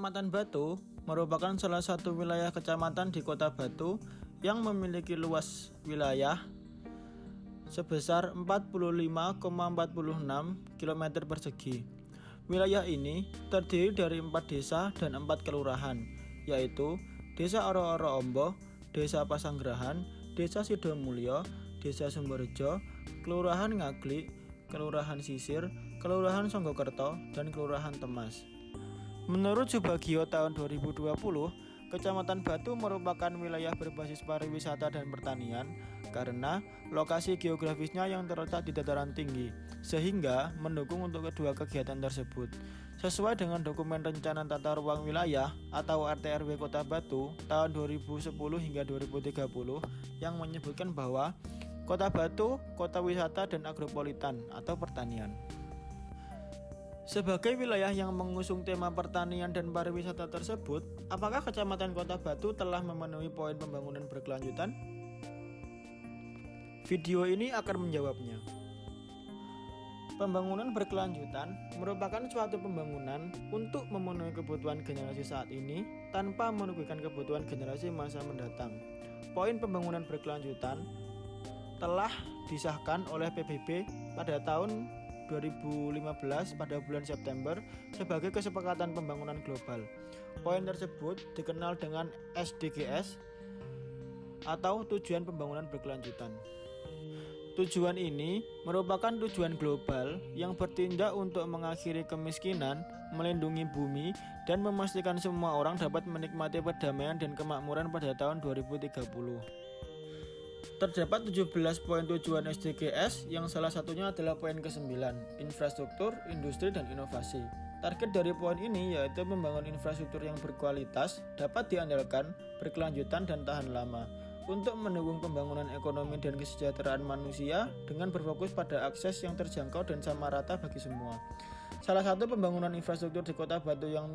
Kecamatan Batu merupakan salah satu wilayah kecamatan di Kota Batu yang memiliki luas wilayah sebesar 45,46 km persegi. Wilayah ini terdiri dari 4 desa dan 4 kelurahan, yaitu Desa Oro-Oro Ombo, Desa Pasanggerahan, Desa Sidomulyo, Desa Sumberjo, Kelurahan Ngaglik, Kelurahan Sisir, Kelurahan Songgokerto, dan Kelurahan Temas. Menurut Subagio tahun 2020, Kecamatan Batu merupakan wilayah berbasis pariwisata dan pertanian karena lokasi geografisnya yang terletak di dataran tinggi, sehingga mendukung untuk kedua kegiatan tersebut. Sesuai dengan dokumen Rencana Tata Ruang Wilayah atau RTRW Kota Batu tahun 2010 hingga 2030 yang menyebutkan bahwa Kota Batu, kota wisata dan agropolitan atau pertanian. Sebagai wilayah yang mengusung tema pertanian dan pariwisata tersebut, apakah Kecamatan Kota Batu telah memenuhi poin pembangunan berkelanjutan? Video ini akan menjawabnya. Pembangunan berkelanjutan merupakan suatu pembangunan untuk memenuhi kebutuhan generasi saat ini tanpa merugikan kebutuhan generasi masa mendatang. Poin pembangunan berkelanjutan telah disahkan oleh PBB pada tahun 2015 pada bulan September sebagai kesepakatan pembangunan global. Poin tersebut dikenal dengan SDGs atau tujuan pembangunan berkelanjutan. Tujuan ini merupakan tujuan global yang bertindak untuk mengakhiri kemiskinan, melindungi bumi, dan memastikan semua orang dapat menikmati perdamaian dan kemakmuran pada tahun 2030. Terdapat 17 poin tujuan SDGs yang salah satunya adalah poin ke-9, infrastruktur, industri, dan inovasi. Target dari poin ini yaitu membangun infrastruktur yang berkualitas, dapat diandalkan, berkelanjutan, dan tahan lama untuk mendukung pembangunan ekonomi dan kesejahteraan manusia dengan berfokus pada akses yang terjangkau dan sama rata bagi semua. Salah satu pembangunan infrastruktur di Kota Batu yang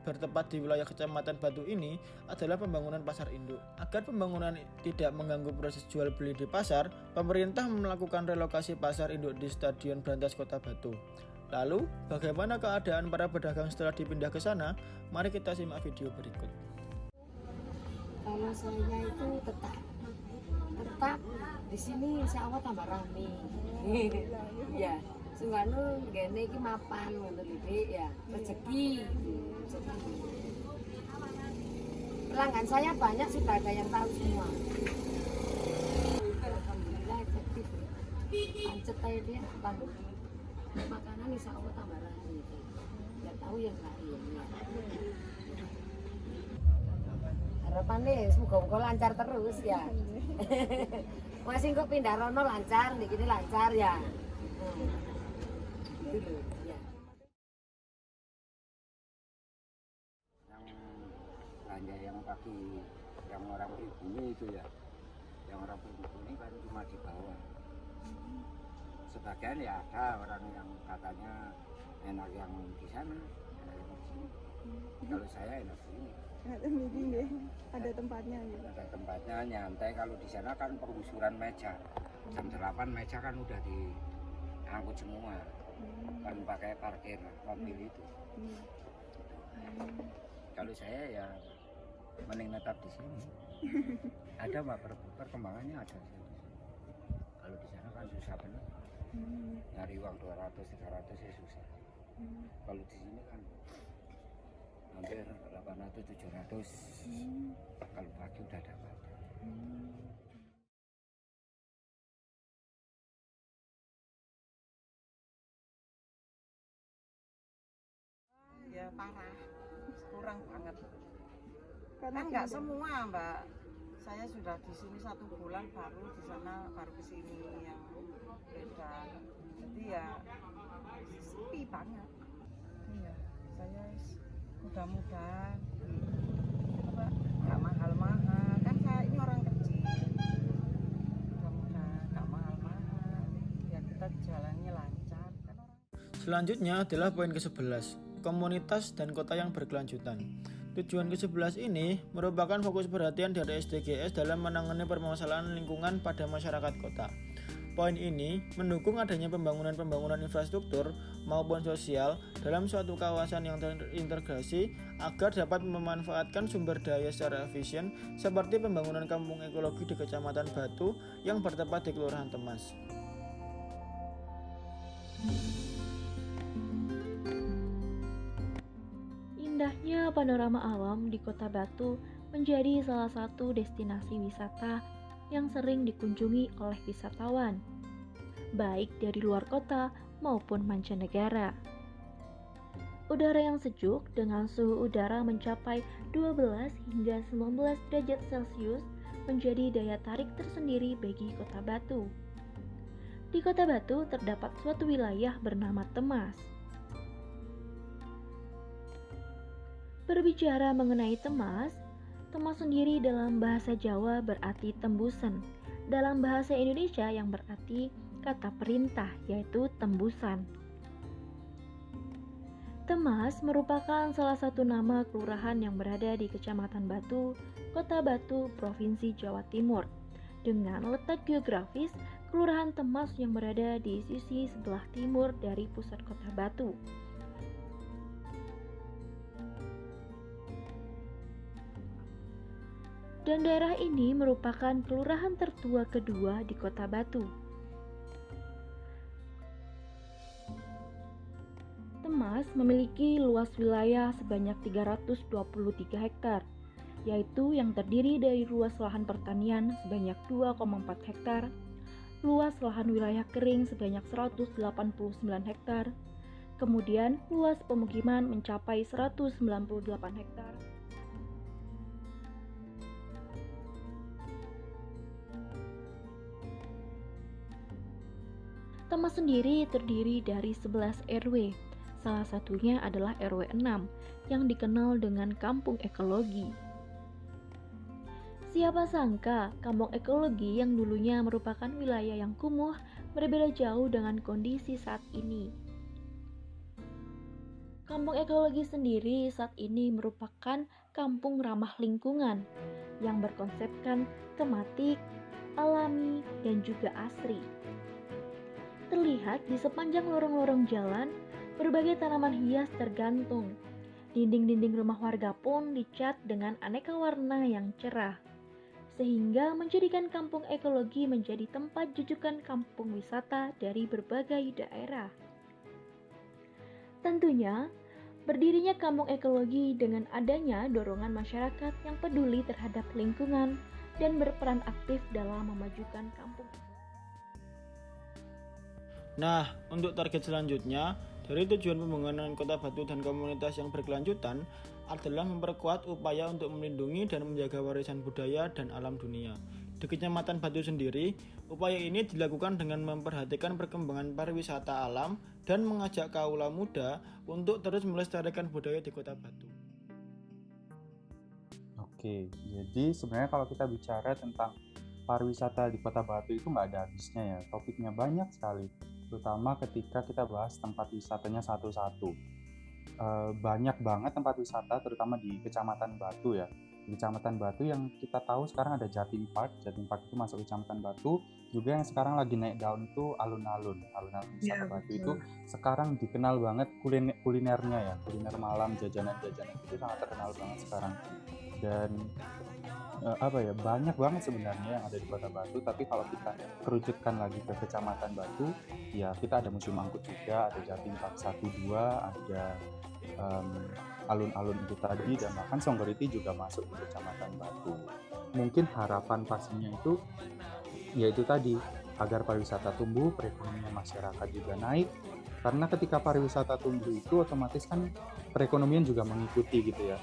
bertempat di wilayah Kecamatan Batu ini adalah pembangunan pasar induk. Agar pembangunan tidak mengganggu proses jual beli di pasar, pemerintah melakukan relokasi pasar induk di Stadion Brantas Kota Batu. Lalu, bagaimana keadaan para pedagang setelah dipindah ke sana? Mari kita simak video berikut. Kalau saya itu tetap di sini insya Allah tambah rame. Ya. Sungguh gini iki mapan untuk didik ya rezeki. Pelanggan saya banyak, sudah ada yang tahu semua. Alhamdulillah efektif. Pancet aja dia tambah makanan insya Allah tambah rame. Nggak tahu yang lain. Ya. Harapannya semoga lancar terus ya. Masih kok pindah rono lancar, nih gini lancar ya. Dulu, ya. Yang belanja yang kaki yang orang pribumi itu ya, yang orang pribumi kan cuma di bawah. Sebagian ya ada orang yang katanya enak yang di sana, enak yang di sini. Kalau saya enak di sini. Ada tempatnya gitu. Ada tempatnya nyantai. Kalau di sana kan penggusuran meja. Jam 8 meja kan udah diangkut semua. Kan pakai parkir mobil itu. Kalau saya ya mending tetap di sini. Ada mbak perkembangannya ada. Kalau di sana kan susah benar. Nyari uang 200-300 ya susah. Kalau di sini kan hampir 800-700. Kalau pagi udah dapat. Ya parah, kurang banget. Karena Kan nggak semua mbak. Saya sudah di sini 1 bulan, baru di sana baru ke sini yang beda. Jadi ya sepi banget. Iya, saya mudah-mudahan apa nggak mahal-mahal. Kan saya ini orang kecil. Mudah-mudahan nggak mahal-mahal. Ya kita jalannya lancar. Kan orang. Selanjutnya adalah poin ke-11, komunitas dan kota yang berkelanjutan. Tujuan ke-11 ini merupakan fokus perhatian dari SDGs dalam menangani permasalahan lingkungan pada masyarakat kota. Poin ini mendukung adanya pembangunan infrastruktur maupun sosial dalam suatu kawasan yang terintegrasi agar dapat memanfaatkan sumber daya secara efisien seperti pembangunan kampung ekologi di Kecamatan Batu yang bertempat di Kelurahan Temas. Indahnya panorama alam di Kota Batu menjadi salah satu destinasi wisata yang sering dikunjungi oleh wisatawan, baik dari luar kota maupun mancanegara. Udara yang sejuk dengan suhu udara mencapai 12 hingga 19 derajat Celcius menjadi daya tarik tersendiri bagi Kota Batu. Di Kota Batu terdapat suatu wilayah bernama Temas. Berbicara mengenai Temas, Temas sendiri dalam bahasa Jawa berarti tembusan. Dalam bahasa Indonesia yang berarti kata perintah, yaitu tembusan. Temas merupakan salah satu nama kelurahan yang berada di Kecamatan Batu, Kota Batu, Provinsi Jawa Timur. Dengan letak geografis, Kelurahan Temas yang berada di sisi sebelah timur dari pusat Kota Batu. Dan daerah ini merupakan kelurahan tertua kedua di Kota Batu. Temas memiliki luas wilayah sebanyak 323 hektar, yaitu yang terdiri dari luas lahan pertanian sebanyak 2,4 hektar, luas lahan wilayah kering sebanyak 189 hektar, kemudian luas pemukiman mencapai 198 hektar. Temas sendiri terdiri dari 11 RW, salah satunya adalah RW 6 yang dikenal dengan Kampung Ekologi. Siapa sangka kampung ekologi yang dulunya merupakan wilayah yang kumuh berbeda jauh dengan kondisi saat ini. Kampung ekologi sendiri saat ini merupakan kampung ramah lingkungan yang berkonsepkan tematik, alami, dan juga asri. Terlihat di sepanjang lorong-lorong jalan, berbagai tanaman hias tergantung. Dinding-dinding rumah warga pun dicat dengan aneka warna yang cerah, sehingga menjadikan kampung ekologi menjadi tempat jujukan kampung wisata dari berbagai daerah. Tentunya, berdirinya kampung ekologi dengan adanya dorongan masyarakat yang peduli terhadap lingkungan dan berperan aktif dalam memajukan kampung. Nah, untuk target selanjutnya, dari tujuan pembangunan Kota Batu dan komunitas yang berkelanjutan adalah memperkuat upaya untuk melindungi dan menjaga warisan budaya dan alam dunia. Di Kecamatan Batu sendiri, upaya ini dilakukan dengan memperhatikan perkembangan pariwisata alam dan mengajak kaula muda untuk terus melestarikan budaya di Kota Batu. Oke, jadi sebenarnya kalau kita bicara tentang pariwisata di Kota Batu itu nggak ada habisnya ya, topiknya banyak sekali. Terutama ketika kita bahas tempat wisatanya satu-satu. Banyak banget tempat wisata, terutama di Kecamatan Batu ya. Di Kecamatan Batu yang kita tahu sekarang ada Jatim Park itu masuk Kecamatan Batu. Juga yang sekarang lagi naik daun itu alun-alun wisata Batu itu sekarang dikenal banget kulinernya ya. Kuliner malam, jajanan-jajanan itu sangat terkenal banget sekarang. Dan banyak banget sebenarnya yang ada di Kota Batu, tapi kalau kita kerucutkan lagi ke Kecamatan Batu, ya kita ada Museum Angkut juga, ada Jatim Park 1, 2, ada alun-alun itu tadi, dan bahkan Songgoriti juga masuk di Kecamatan Batu. Mungkin harapan pastinya itu, yaitu tadi, agar pariwisata tumbuh, perekonomian masyarakat juga naik, karena ketika pariwisata tumbuh itu otomatis kan perekonomian juga mengikuti gitu ya.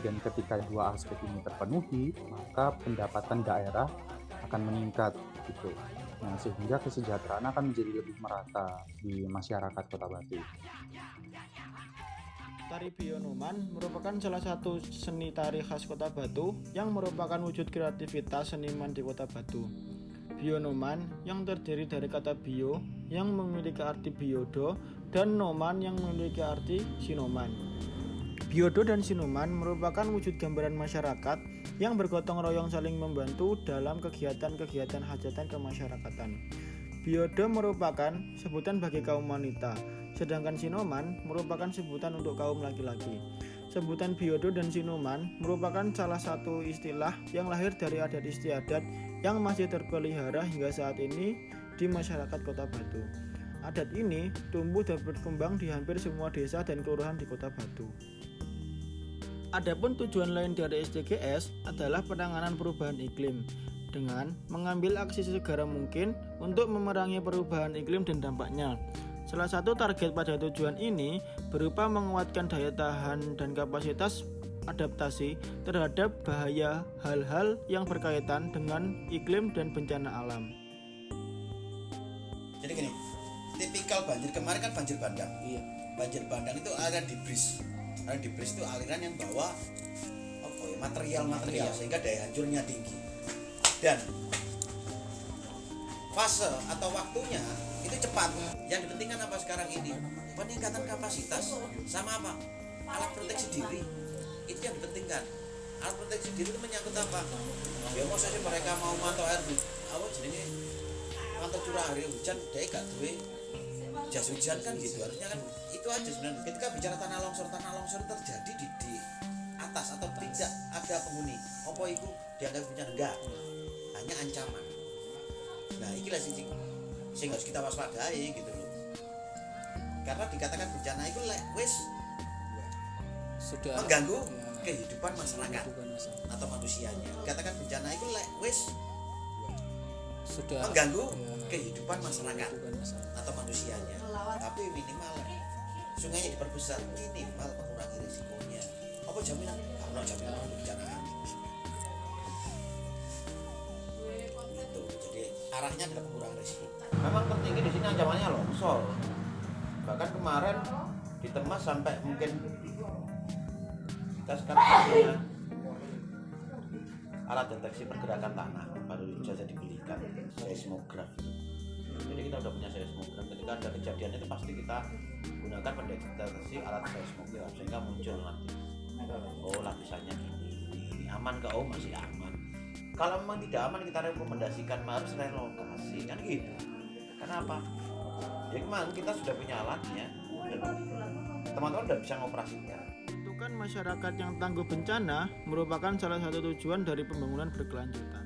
Dan ketika dua aspek ini terpenuhi, maka pendapatan daerah akan meningkat gitu. Nah, sehingga kesejahteraan akan menjadi lebih merata di masyarakat Kota Batu. Tari Bionoman merupakan salah satu seni tari khas Kota Batu yang merupakan wujud kreativitas seniman di Kota Batu. Bionoman yang terdiri dari kata bio yang memiliki arti biodo dan noman yang memiliki arti sinoman. Biodo dan sinuman merupakan wujud gambaran masyarakat yang bergotong royong saling membantu dalam kegiatan-kegiatan hajatan kemasyarakatan. Biodo merupakan sebutan bagi kaum wanita, sedangkan Sinoman merupakan sebutan untuk kaum laki-laki. Sebutan biodo dan sinuman merupakan salah satu istilah yang lahir dari adat istiadat yang masih terpelihara hingga saat ini di masyarakat Kota Batu. Adat ini tumbuh dan berkembang di hampir semua desa dan kelurahan di Kota Batu. Adapun tujuan lain dari SDGs adalah penanganan perubahan iklim dengan mengambil aksi sesegera mungkin untuk memerangi perubahan iklim dan dampaknya. Salah satu target pada tujuan ini berupa menguatkan daya tahan dan kapasitas adaptasi terhadap bahaya hal-hal yang berkaitan dengan iklim dan bencana alam. Jadi gini, tipikal banjir kemarin kan banjir bandang. Iya. Banjir bandang itu aliran dibris. Aliran dibris itu aliran yang bawa material sehingga daya hancurnya tinggi. Dan fase atau waktunya itu cepat. Yang dipentingkan apa sekarang ini? Peningkatan kapasitas sama apa? Alat proteksi diri. Itu yang dipentingkan. Alat proteksi diri itu menyangkut apa? Ya mau saja mereka mau mantau air mantau curah air hujan, dia gak duwe jas hujan kan gitu. Artinya kan itu aja sebenarnya. Ketika bicara tanah longsor terjadi di atas atau tidak ada penghuni. Apa itu dianggap bencana? Enggak. Hanya ancaman. Nah, inilah sing harus kita waspadai gitu loh. Karena dikatakan bencana itu wis sudah mengganggu kehidupan masyarakat atau manusianya. Dikatakan bencana itu wis sudah mengganggu kehidupan masyarakat atau manusianya. Tapi minimal sungainya diperbesar, minimal mengurangi risikonya. Apa jaminan? Kalau jaminan kebencanaan. Arahnya adalah pengurangan risiko. Memang tertinggi di sini ancamannya longsor. Bahkan kemarin ditemas sampai mungkin kita sekarang punya alat deteksi pergerakan tanah baru saja dibelikan, seismograf. Jadi kita udah punya seismograf. Ketika ada kejadian itu pasti kita gunakan pendeteksi alat seismograf sehingga muncul nanti. Oh lapisannya ini aman ke masih aman. Kalau memang tidak aman kita rekomendasikan harus relokasi kan gitu. Kenapa? Ya memang kita sudah punya alatnya. Teman-teman sudah bisa ngoperasikan. Masyarakat yang tangguh bencana merupakan salah satu tujuan dari pembangunan berkelanjutan.